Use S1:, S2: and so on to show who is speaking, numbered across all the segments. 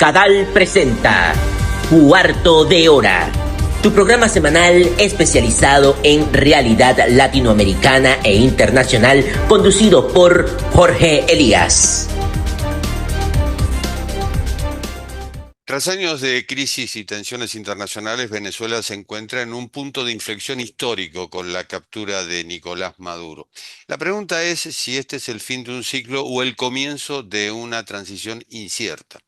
S1: Cadal presenta Cuarto de Hora, tu programa semanal especializado en realidad latinoamericana e internacional, conducido por Jorge Elías.
S2: Tras años de crisis y tensiones internacionales, Venezuela se encuentra en un punto de inflexión histórico con la captura de Nicolás Maduro. La pregunta es si este es el fin de un ciclo o el comienzo de una transición incierta.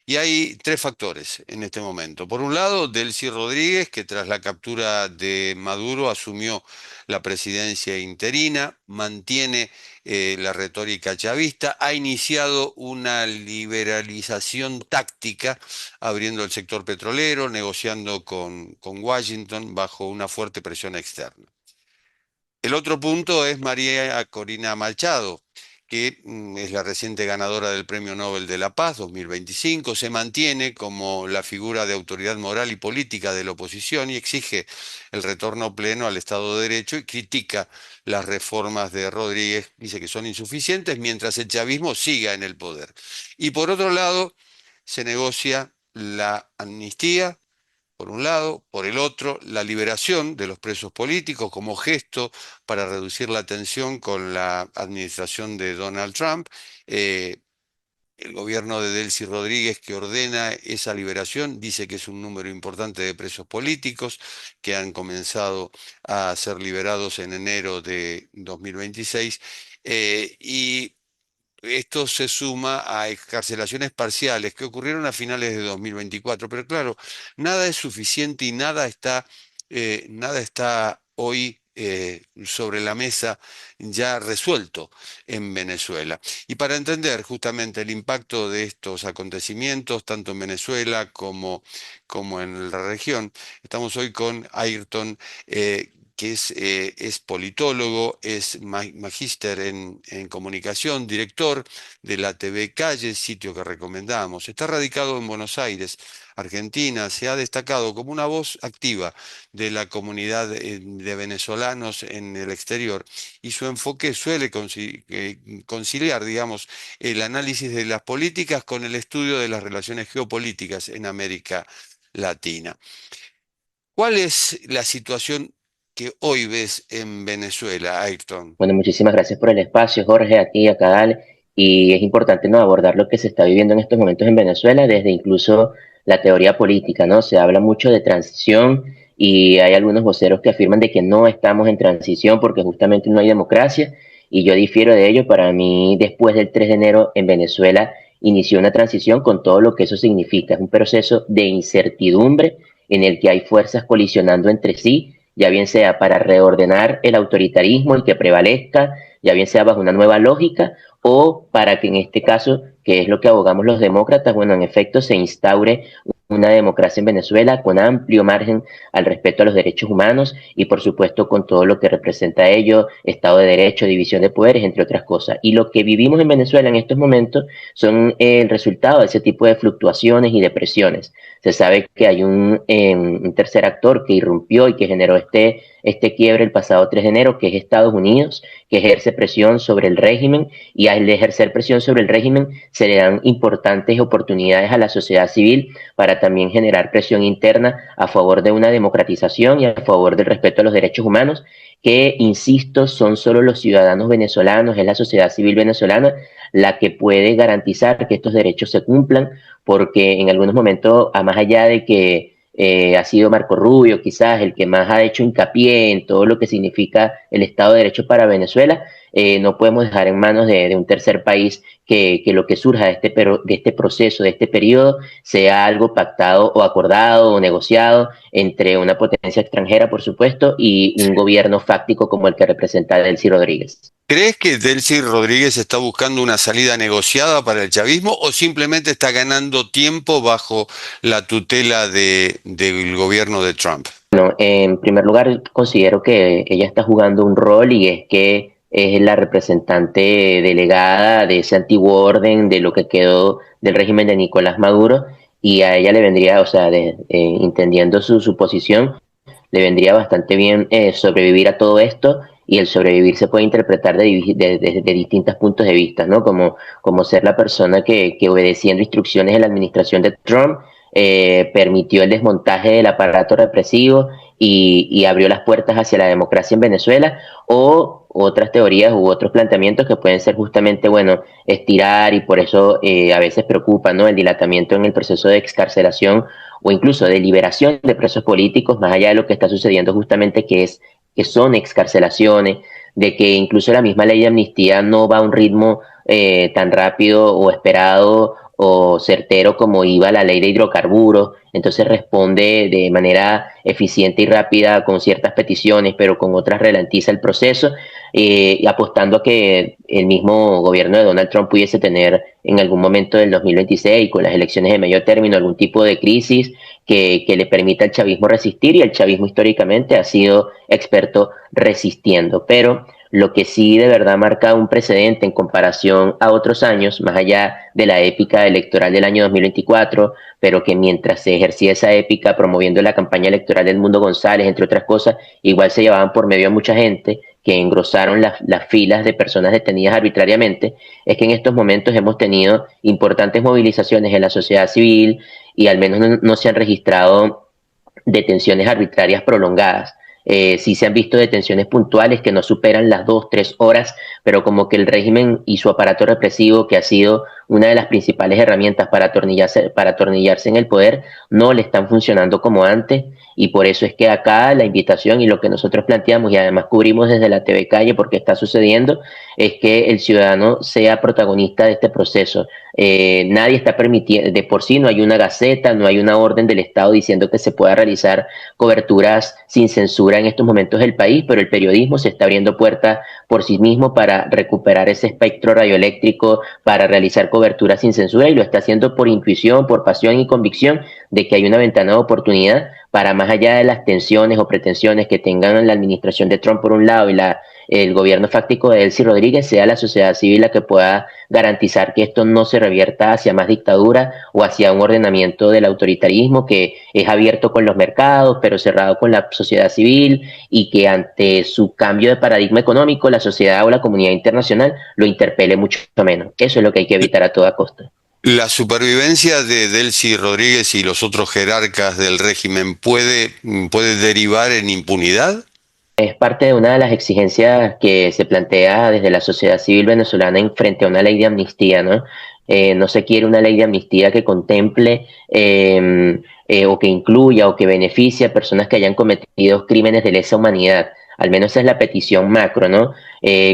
S2: Y hay tres factores en este momento. Por un lado, Delcy Rodríguez, que tras la captura de Maduro asumió la presidencia interina, mantiene la retórica chavista, ha iniciado una liberalización táctica, abriendo el sector petrolero, negociando con Washington bajo una fuerte presión externa. El otro punto es María Corina Machado, que es la reciente ganadora del Premio Nobel de la Paz 2025, se mantiene como la figura de autoridad moral y política de la oposición y exige el retorno pleno al Estado de Derecho y critica las reformas de Rodríguez, dice que son insuficientes, mientras el chavismo siga en el poder. Y por otro lado, se negocia la amnistía, por un lado, por el otro, la liberación de los presos políticos como gesto para reducir la tensión con la administración de Donald Trump. El gobierno de Delcy Rodríguez, que ordena esa liberación, dice que es un número importante de presos políticos que han comenzado a ser liberados en enero de 2026. Y esto se suma a excarcelaciones parciales que ocurrieron a finales de 2024. Pero claro, nada es suficiente y nada está hoy sobre la mesa ya resuelto en Venezuela. Y para entender justamente el impacto de estos acontecimientos, tanto en Venezuela como en la región, estamos hoy con Ayrton, que es politólogo, es magíster en comunicación, director de la TV Calle, sitio que recomendamos. Está radicado en Buenos Aires, Argentina. Se ha destacado como una voz activa de la comunidad de venezolanos en el exterior y su enfoque suele conciliar, digamos, el análisis de las políticas con el estudio de las relaciones geopolíticas en América Latina. ¿Cuál es la situación que hoy ves en Venezuela, Ayrton?
S3: Bueno, muchísimas gracias por el espacio, Jorge, a ti, a Cadal. Y es importante, ¿no?, abordar lo que se está viviendo en estos momentos en Venezuela desde incluso la teoría política, ¿no? Se habla mucho de transición y hay algunos voceros que afirman de que no estamos en transición porque justamente no hay democracia, y yo difiero de ello. Para mí, después del 3 de enero en Venezuela inició una transición con todo lo que eso significa. Es un proceso de incertidumbre en el que hay fuerzas colisionando entre sí, ya bien sea para reordenar el autoritarismo y que prevalezca, ya bien sea bajo una nueva lógica, o para que en este caso, que es lo que abogamos los demócratas, bueno, en efecto se instaure una democracia en Venezuela con amplio margen al respeto a los derechos humanos y por supuesto con todo lo que representa ello, Estado de Derecho, división de poderes, entre otras cosas. Y lo que vivimos en Venezuela en estos momentos son el resultado de ese tipo de fluctuaciones y de presiones. Se sabe que hay un tercer actor que irrumpió y que generó este quiebre el pasado 3 de enero, que es Estados Unidos, que ejerce presión sobre el régimen, y al ejercer presión sobre el régimen se le dan importantes oportunidades a la sociedad civil para también generar presión interna a favor de una democratización y a favor del respeto a los derechos humanos, que, insisto, son solo los ciudadanos venezolanos, es la sociedad civil venezolana la que puede garantizar que estos derechos se cumplan, porque en algunos momentos, a más allá de que ha sido Marco Rubio quizás el que más ha hecho hincapié en todo lo que significa el Estado de Derecho para Venezuela, no podemos dejar en manos de un tercer país que lo que surja de este proceso, de este periodo, sea algo pactado o acordado o negociado entre una potencia extranjera, por supuesto, y un gobierno fáctico como el que representa Delcy Rodríguez.
S2: ¿Crees que Delcy Rodríguez está buscando una salida negociada para el chavismo o simplemente está ganando tiempo bajo la tutela del gobierno de Trump?
S3: Bueno, en primer lugar, considero que ella está jugando un rol, y es que es la representante delegada de ese antiguo orden, de lo que quedó del régimen de Nicolás Maduro, y a ella le vendría, o sea, entendiendo su posición, le vendría bastante bien sobrevivir a todo esto y el sobrevivir se puede interpretar de distintos puntos de vista, ¿no? Como ser la persona que obedeciendo instrucciones de la administración de Trump permitió el desmontaje del aparato represivo y abrió las puertas hacia la democracia en Venezuela, o otras teorías u otros planteamientos que pueden ser justamente, bueno, estirar, y por eso a veces preocupa, ¿no?, el dilatamiento en el proceso de excarcelación o incluso de liberación de presos políticos, más allá de lo que está sucediendo justamente, que son excarcelaciones, de que incluso la misma ley de amnistía no va a un ritmo tan rápido o esperado o certero como iba la ley de hidrocarburos. Entonces responde de manera eficiente y rápida con ciertas peticiones, pero con otras ralentiza el proceso, y apostando a que el mismo gobierno de Donald Trump pudiese tener en algún momento del 2026, con las elecciones de medio término, algún tipo de crisis que le permita al chavismo resistir, y el chavismo históricamente ha sido experto resistiendo. Pero lo que sí de verdad marca un precedente en comparación a otros años, más allá de la épica electoral del año 2024, pero que mientras se ejercía esa épica promoviendo la campaña electoral del Mundo González, entre otras cosas, igual se llevaban por medio a mucha gente que engrosaron las filas de personas detenidas arbitrariamente. Es que en estos momentos hemos tenido importantes movilizaciones en la sociedad civil, y al menos no se han registrado detenciones arbitrarias prolongadas. Sí se han visto detenciones puntuales que no superan las 2, 3 horas, pero como que el régimen y su aparato represivo, que ha sido una de las principales herramientas para atornillarse en el poder, no le están funcionando como antes. Y por eso es que acá la invitación y lo que nosotros planteamos, y además cubrimos desde la TV Calle porque está sucediendo, es que el ciudadano sea protagonista de este proceso. Nadie está permitiendo, de por sí no hay una gaceta, no hay una orden del Estado diciendo que se pueda realizar coberturas sin censura en estos momentos del país, pero el periodismo se está abriendo puertas por sí mismo para recuperar ese espectro radioeléctrico, para realizar coberturas sin censura, y lo está haciendo por intuición, por pasión y convicción de que hay una ventana de oportunidad para, más allá de las tensiones o pretensiones que tengan la administración de Trump por un lado y el gobierno fáctico de Delcy Rodríguez, sea la sociedad civil la que pueda garantizar que esto no se revierta hacia más dictadura o hacia un ordenamiento del autoritarismo que es abierto con los mercados, pero cerrado con la sociedad civil, y que ante su cambio de paradigma económico, la sociedad o la comunidad internacional lo interpele mucho menos. Eso es lo que hay que evitar a toda costa.
S2: ¿La supervivencia de Delcy Rodríguez y los otros jerarcas del régimen puede derivar en impunidad?
S3: Es parte de una de las exigencias que se plantea desde la sociedad civil venezolana en frente a una ley de amnistía, ¿no? No se quiere una ley de amnistía que contemple o que incluya o que beneficie a personas que hayan cometido crímenes de lesa humanidad. Al menos esa es la petición macro, ¿no?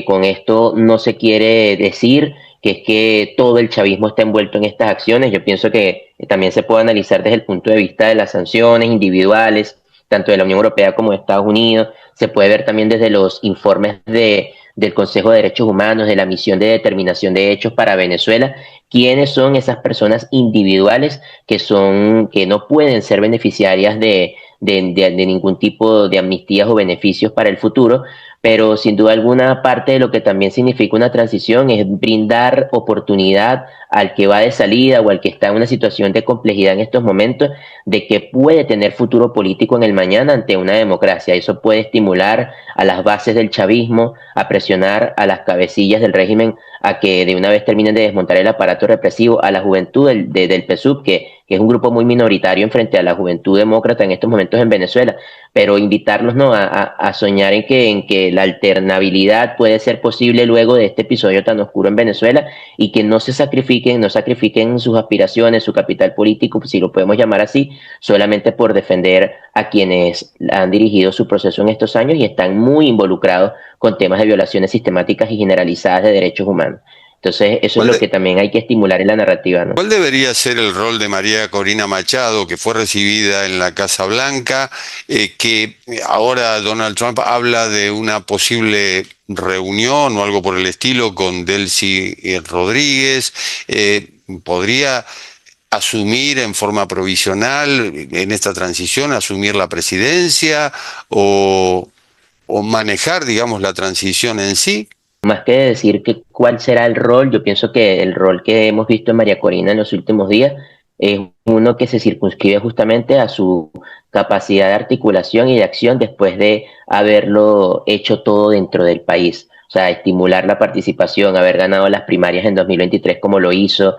S3: Con esto no se quiere decir que es que todo el chavismo está envuelto en estas acciones. Yo pienso que también se puede analizar desde el punto de vista de las sanciones individuales, tanto de la Unión Europea como de Estados Unidos. Se puede ver también desde los informes del Consejo de Derechos Humanos, de la Misión de Determinación de Hechos para Venezuela, quiénes son esas personas individuales que no pueden ser beneficiarias de ningún tipo de amnistías o beneficios para el futuro. Pero sin duda alguna, parte de lo que también significa una transición es brindar oportunidad al que va de salida o al que está en una situación de complejidad en estos momentos, de que puede tener futuro político en el mañana ante una democracia. Eso puede estimular a las bases del chavismo, a presionar a las cabecillas del régimen a que de una vez terminen de desmontar el aparato represivo, a la juventud del PSUV, que es un grupo muy minoritario en frente a la juventud demócrata en estos momentos en Venezuela, pero invitarlos, ¿no?, a soñar en que la alternabilidad puede ser posible luego de este episodio tan oscuro en Venezuela, y que no sacrifiquen sus aspiraciones, su capital político, si lo podemos llamar así, solamente por defender a quienes han dirigido su proceso en estos años y están muy involucrados con temas de violaciones sistemáticas y generalizadas de derechos humanos. Entonces, eso es lo que también hay que estimular en la narrativa, ¿no?
S2: ¿Cuál debería ser el rol de María Corina Machado, que fue recibida en la Casa Blanca, que ahora Donald Trump habla de una posible reunión o algo por el estilo con Delcy Rodríguez? ¿Podría asumir en forma provisional en esta transición, asumir la presidencia o manejar, digamos, la transición en sí?
S3: Más que decir que cuál será el rol, yo pienso que el rol que hemos visto en María Corina en los últimos días es uno que se circunscribe justamente a su capacidad de articulación y de acción después de haberlo hecho todo dentro del país. O sea, estimular la participación, haber ganado las primarias en 2023 como lo hizo,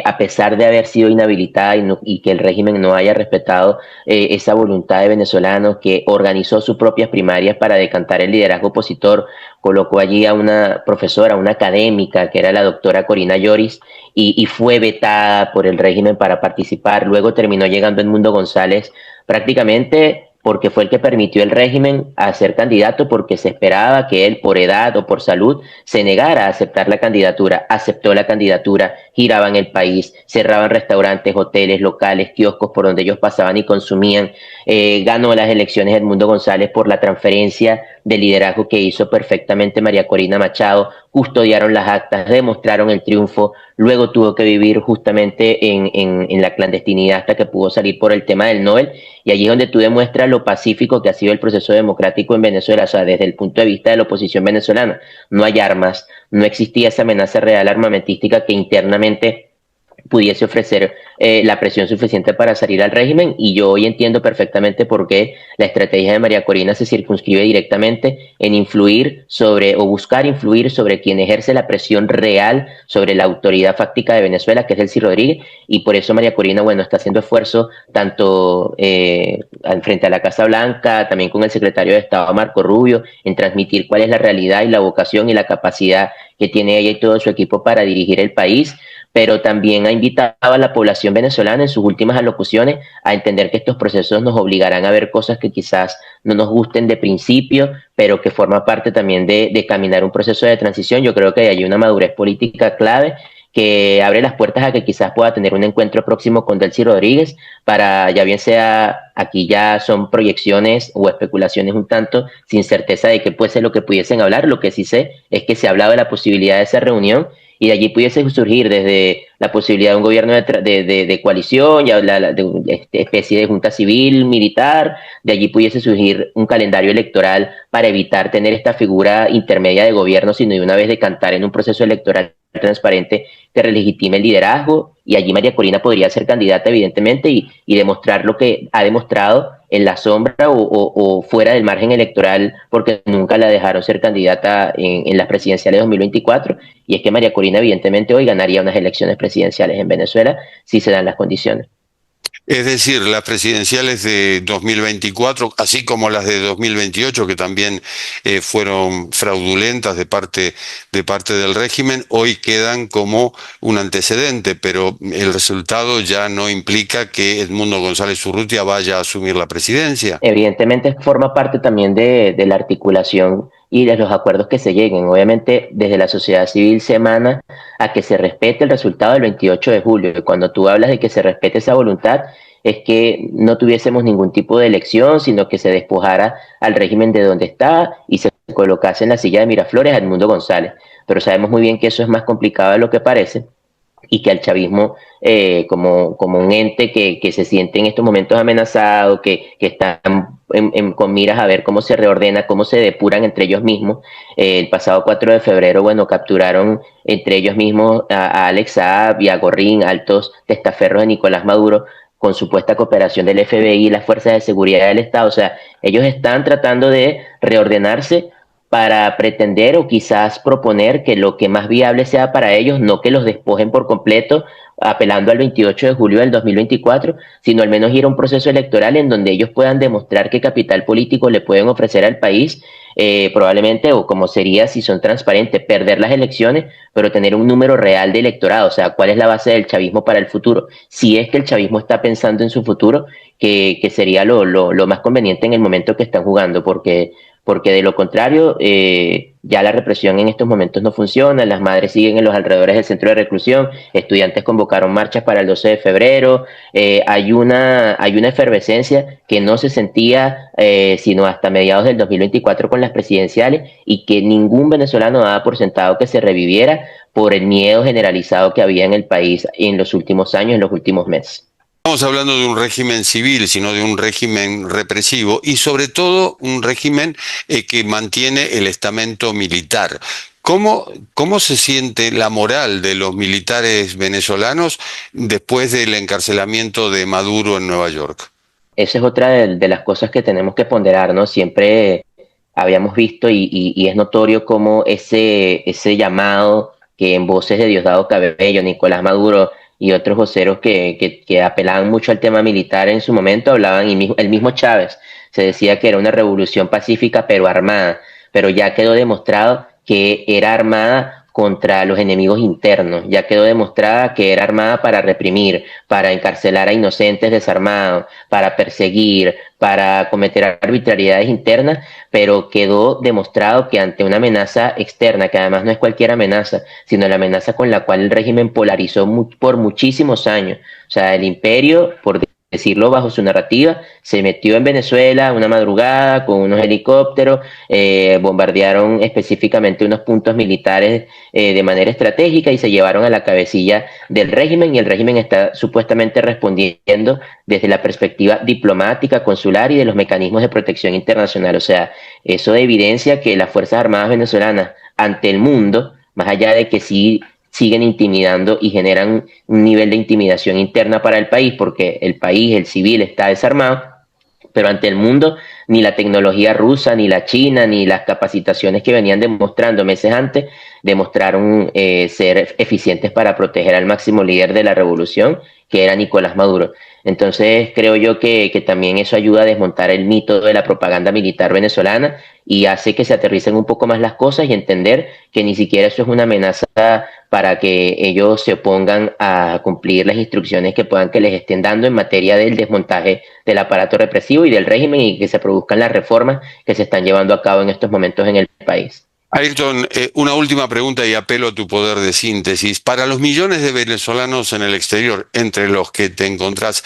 S3: a pesar de haber sido inhabilitada y que el régimen no haya respetado esa voluntad de venezolanos, que organizó sus propias primarias para decantar el liderazgo opositor, colocó allí a una profesora, una académica, que era la doctora Corina Lloris, y fue vetada por el régimen para participar. Luego terminó llegando Edmundo González prácticamente porque fue el que permitió el régimen a ser candidato, porque se esperaba que él, por edad o por salud, se negara a aceptar la candidatura. Aceptó la candidatura, giraban el país, cerraban restaurantes, hoteles, locales, kioscos por donde ellos pasaban y consumían. Ganó las elecciones Edmundo González por la transferencia de liderazgo que hizo perfectamente María Corina Machado. Custodiaron las actas, demostraron el triunfo. Luego tuvo que vivir justamente en la clandestinidad hasta que pudo salir por el tema del Nobel. Y allí es donde tú demuestras lo pacífico que ha sido el proceso democrático en Venezuela, o sea, desde el punto de vista de la oposición venezolana. No hay armas, no existía esa amenaza real armamentística que internamente pudiese ofrecer la presión suficiente para salir al régimen, y yo hoy entiendo perfectamente por qué la estrategia de María Corina se circunscribe directamente en influir sobre, o buscar influir sobre quien ejerce la presión real sobre la autoridad fáctica de Venezuela, que es Delcy Rodríguez, y por eso María Corina, bueno, está haciendo esfuerzo tanto frente a la Casa Blanca, también con el secretario de Estado Marco Rubio, en transmitir cuál es la realidad y la vocación y la capacidad que tiene ella y todo su equipo para dirigir el país, pero también ha invitado a la población venezolana en sus últimas alocuciones a entender que estos procesos nos obligarán a ver cosas que quizás no nos gusten de principio, pero que forma parte también de caminar un proceso de transición. Yo creo que hay una madurez política clave que abre las puertas a que quizás pueda tener un encuentro próximo con Delcy Rodríguez, para, ya bien sea, aquí ya son proyecciones o especulaciones un tanto sin certeza de qué puede ser lo que pudiesen hablar. Lo que sí sé es que se hablaba de la posibilidad de esa reunión, y de allí pudiese surgir desde la posibilidad de un gobierno de coalición, ya de una especie de junta civil, militar. De allí pudiese surgir un calendario electoral para evitar tener esta figura intermedia de gobierno, sino de una vez decantar en un proceso electoral transparente que relegitime el liderazgo, y allí María Corina podría ser candidata evidentemente y demostrar lo que ha demostrado en la sombra o fuera del margen electoral, porque nunca la dejaron ser candidata en las presidenciales de 2024, y es que María Corina evidentemente hoy ganaría unas elecciones presidenciales en Venezuela si se dan las condiciones.
S2: Es decir, las presidenciales de 2024, así como las de 2028, que también fueron fraudulentas de parte del régimen, hoy quedan como un antecedente, pero el resultado ya no implica que Edmundo González Urrutia vaya a asumir la presidencia.
S3: Evidentemente forma parte también de la articulación y de los acuerdos que se lleguen. Obviamente desde la sociedad civil se emana a que se respete el resultado del 28 de julio. Y cuando tú hablas de que se respete esa voluntad, es que no tuviésemos ningún tipo de elección, sino que se despojara al régimen de donde está y se colocase en la silla de Miraflores a Edmundo González. Pero sabemos muy bien que eso es más complicado de lo que parece, y que al chavismo, como un ente que se siente en estos momentos amenazado, que están con miras a ver cómo se reordena, cómo se depuran entre ellos mismos. El pasado 4 de febrero, bueno, capturaron entre ellos mismos a Alex Saab y a Gorrín, altos testaferros de Nicolás Maduro, con supuesta cooperación del FBI y las fuerzas de seguridad del Estado. O sea, ellos están tratando de reordenarse para pretender o quizás proponer que lo que más viable sea para ellos, no que los despojen por completo, apelando al 28 de julio del 2024, sino al menos ir a un proceso electoral en donde ellos puedan demostrar qué capital político le pueden ofrecer al país, probablemente, o como sería si son transparentes, perder las elecciones, pero tener un número real de electorado. O sea, cuál es la base del chavismo para el futuro, si es que el chavismo está pensando en su futuro, que sería lo más conveniente en el momento que están jugando, porque de lo contrario, ya la represión en estos momentos no funciona. Las madres siguen en los alrededores del centro de reclusión, estudiantes convocaron marchas para el 12 de febrero, hay una efervescencia que no se sentía sino hasta mediados del 2024 con las presidenciales, y que ningún venezolano daba por sentado que se reviviera por el miedo generalizado que había en el país en los últimos años, en los últimos meses.
S2: Estamos hablando de un régimen civil, sino de un régimen represivo y sobre todo un régimen que mantiene el estamento militar. ¿Cómo se siente la moral de los militares venezolanos después del encarcelamiento de Maduro en Nueva York?
S3: Esa es otra de las cosas que tenemos que ponderar, ¿no? Siempre habíamos visto y es notorio cómo ese llamado que en voces de Diosdado Cabello, Nicolás Maduro y otros voceros que apelaban mucho al tema militar en su momento, hablaban, y el mismo Chávez se decía que era una revolución pacífica pero armada, pero ya quedó demostrado que era armada contra los enemigos internos, ya quedó demostrada que era armada para reprimir, para encarcelar a inocentes desarmados, para perseguir, para cometer arbitrariedades internas, pero quedó demostrado que ante una amenaza externa, que además no es cualquier amenaza, sino la amenaza con la cual el régimen polarizó por muchísimos años, o sea, el imperio, por decirlo bajo su narrativa, se metió en Venezuela una madrugada con unos helicópteros, bombardearon específicamente unos puntos militares de manera estratégica y se llevaron a la cabecilla del régimen, y el régimen está supuestamente respondiendo desde la perspectiva diplomática, consular y de los mecanismos de protección internacional. O sea, eso evidencia que las Fuerzas Armadas venezolanas ante el mundo, más allá de que sí siguen intimidando y generan un nivel de intimidación interna para el país, porque el país, el civil, está desarmado, pero ante el mundo ni la tecnología rusa, ni la china, ni las capacitaciones que venían demostrando meses antes, demostraron ser eficientes para proteger al máximo líder de la revolución, que era Nicolás Maduro. Entonces creo yo que también eso ayuda a desmontar el mito de la propaganda militar venezolana y hace que se aterricen un poco más las cosas y entender que ni siquiera eso es una amenaza para que ellos se opongan a cumplir las instrucciones que puedan que les estén dando en materia del desmontaje del aparato represivo y del régimen, y que se produzcan las reformas que se están llevando a cabo en estos momentos en el país.
S2: Ayrton, una última pregunta y apelo a tu poder de síntesis. Para los millones de venezolanos en el exterior, entre los que te encontrás,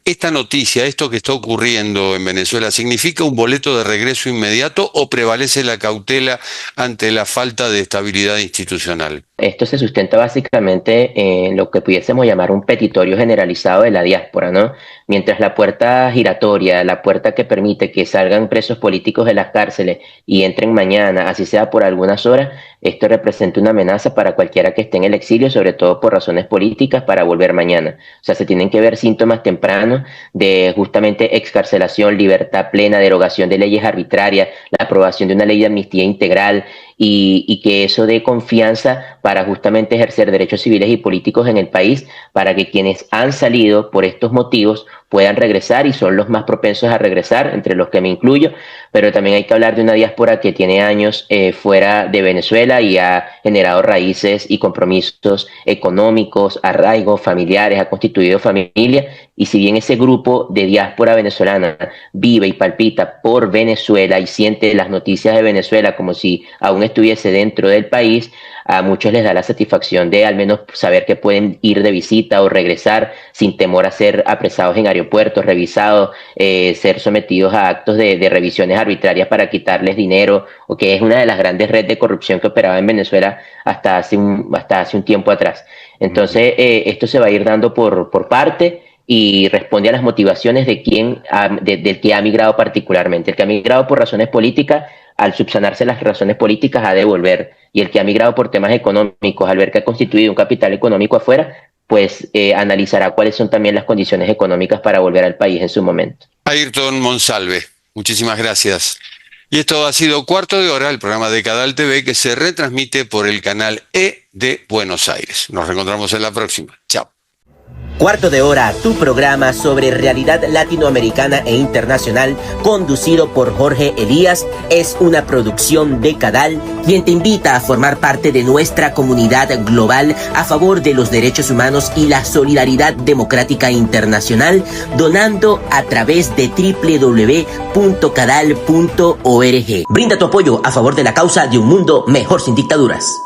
S2: ¿esta noticia, esto que está ocurriendo en Venezuela, significa un boleto de regreso inmediato o prevalece la cautela ante la falta de estabilidad institucional?
S3: Esto se sustenta básicamente en lo que pudiésemos llamar un petitorio generalizado de la diáspora, ¿no? Mientras la puerta giratoria, la puerta que permite que salgan presos políticos de las cárceles y entren mañana, así sea por algunas horas, esto representa una amenaza para cualquiera que esté en el exilio, sobre todo por razones políticas, para volver mañana. O sea, se tienen que ver síntomas tempranos de justamente excarcelación, libertad plena, derogación de leyes arbitrarias, la aprobación de una ley de amnistía integral, y que eso dé confianza para justamente ejercer derechos civiles y políticos en el país, para que quienes han salido por estos motivos puedan regresar, y son los más propensos a regresar, entre los que me incluyo, pero también hay que hablar de una diáspora que tiene años fuera de Venezuela y ha generado raíces y compromisos económicos, arraigos familiares, ha constituido familia, y si bien ese grupo de diáspora venezolana vive y palpita por Venezuela y siente las noticias de Venezuela como si aún estuviese dentro del país, a muchos les da la satisfacción de al menos saber que pueden ir de visita o regresar sin temor a ser apresados en aeropuertos, revisados, ser sometidos a actos de revisiones arbitrarias para quitarles dinero, o que es una de las grandes redes de corrupción que operaba en Venezuela hasta hace un tiempo atrás. Entonces, esto se va a ir dando por parte, y responde a las motivaciones del que ha migrado particularmente. El que ha migrado por razones políticas, al subsanarse las razones políticas, ha de volver. Y el que ha migrado por temas económicos, al ver que ha constituido un capital económico afuera, pues analizará cuáles son también las condiciones económicas para volver al país en su momento.
S2: Ayrton Monsalve, muchísimas gracias. Y esto ha sido Cuarto de Hora, el programa de Cadal TV que se retransmite por el canal E de Buenos Aires. Nos reencontramos en la próxima. Chao.
S1: Cuarto de Hora, tu programa sobre realidad latinoamericana e internacional, conducido por Jorge Elías, es una producción de Cadal, quien te invita a formar parte de nuestra comunidad global a favor de los derechos humanos y la solidaridad democrática internacional, donando a través de www.cadal.org. Brinda tu apoyo a favor de la causa de un mundo mejor sin dictaduras.